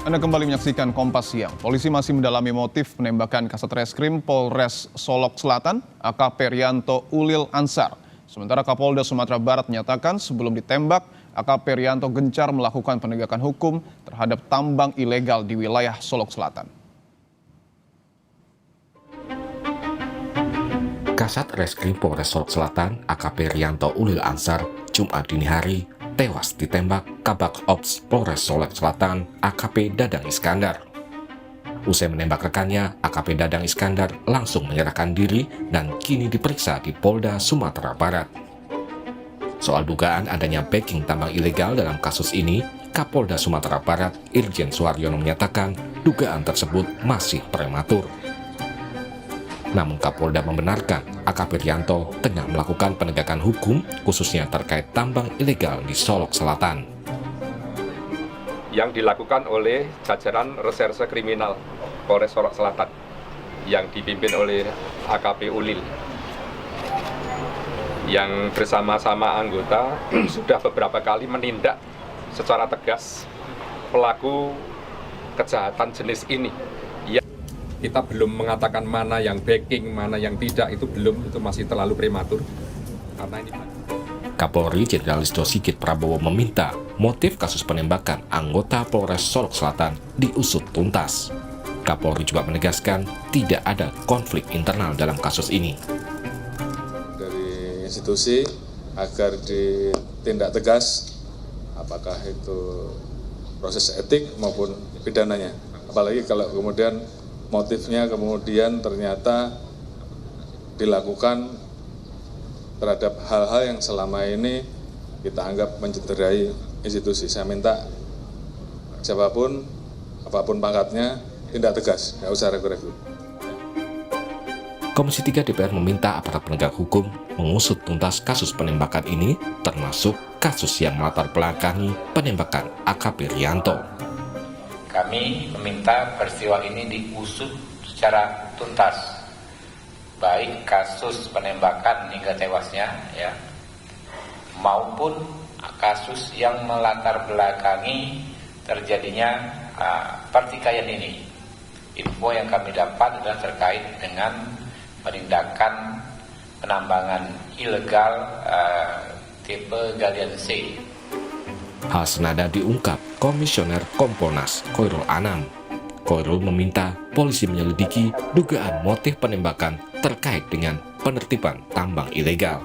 Anda kembali menyaksikan Kompas Siang. Polisi masih mendalami motif penembakan Kasat Reskrim Polres Solok Selatan, AKP Rianto Ulil Ansar. Sementara Kapolda Sumatera Barat menyatakan sebelum ditembak, AKP Rianto gencar melakukan penegakan hukum terhadap tambang ilegal di wilayah Solok Selatan. Kasat Reskrim Polres Solok Selatan, AKP Rianto Ulil Ansar, Jumat dini hari, tewas ditembak Kabak Ops Polres Solok Selatan, AKP Dadang Iskandar. Usai menembak rekannya, AKP Dadang Iskandar langsung menyerahkan diri dan kini diperiksa di Polda Sumatera Barat. Soal dugaan adanya backing tambang ilegal dalam kasus ini, Kapolda Sumatera Barat, Irjen Suharyono menyatakan dugaan tersebut masih prematur. Namun Kapolda membenarkan AKP Rianto tengah melakukan penegakan hukum khususnya terkait tambang ilegal di Solok Selatan. Yang dilakukan oleh jajaran Reserse Kriminal Polres Solok Selatan yang dipimpin oleh AKP Ulil yang bersama-sama anggota sudah beberapa kali menindak secara tegas pelaku kejahatan jenis ini. Kita belum mengatakan mana yang backing, mana yang tidak, itu masih terlalu prematur. Karena ini Kapolri Jenderal Listio Sigit Prabowo meminta motif kasus penembakan anggota Polres Solok Selatan diusut tuntas. Kapolri juga menegaskan tidak ada konflik internal dalam kasus ini. Dari institusi agar ditindak tegas, apakah itu proses etik maupun pidananya. Apalagi kalau kemudian motifnya kemudian ternyata dilakukan terhadap hal-hal yang selama ini kita anggap mencederai institusi. Saya minta siapapun, apapun pangkatnya, tindak tegas, nggak usah ragu-ragu. Komisi 3 DPR meminta aparat penegak hukum mengusut tuntas kasus penembakan ini, termasuk kasus yang melatar belakangi penembakan AKP Rianto. Kami meminta peristiwa ini diusut secara tuntas, baik kasus penembakan hingga tewasnya, maupun kasus yang melatar belakangi terjadinya pertikaian ini. Info yang kami dapat adalah terkait dengan penindakan penambangan ilegal tipe galian C. Hal senada diungkap Komisioner Kompolnas Khoirul Anam. Khoirul meminta polisi menyelidiki dugaan motif penembakan terkait dengan penertiban tambang ilegal.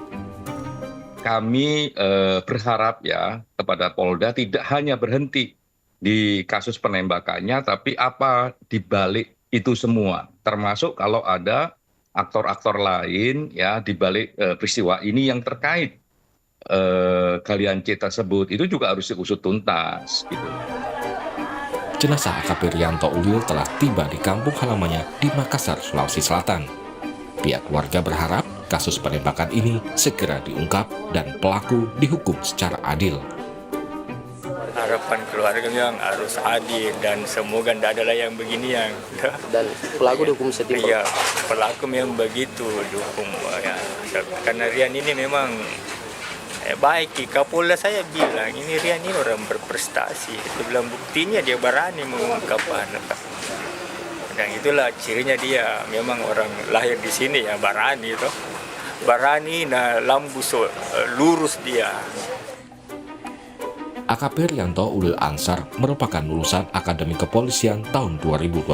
kami berharap ya kepada Polda tidak hanya berhenti di kasus penembakannya, tapi apa dibalik itu semua, termasuk kalau ada aktor-aktor lain ya dibalik peristiwa ini yang terkait galian C tersebut, itu juga harus diusut tuntas gitu. Jenazah AKP Rianto Ulil telah tiba di kampung halamannya di Makassar, Sulawesi Selatan. Pihak keluarga berharap kasus penembakan ini segera diungkap dan pelaku dihukum secara adil. Harapan keluarga yang harus adil dan semoga tidak ada yang beginian. Dan pelaku dihukum setimpal. Iya, pelaku memang begitu dihukum ya. Karena Rian ini memang baik. Kapolda saya bilang ini Rian ini orang berprestasi. Dia bilang buktinya dia berani mengungkapkan. Dan itulah cirinya dia memang orang lahir di sini ya, berani itu. Berani, nah lambu lurus dia. AKP Rianto Ulil Ansar merupakan lulusan Akademi Kepolisian tahun 2012.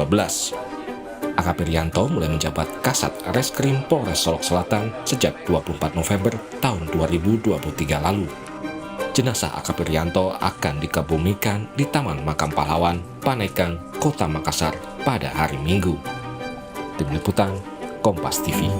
AKP Rianto mulai menjabat Kasat Reskrim Polres Solok Selatan sejak 24 November tahun 2023 lalu. Jenazah AKP Rianto akan dikebumikan di Taman Makam Pahlawan, Panekang, Kota Makassar pada hari Minggu. Tim Liputan, Kompas TV.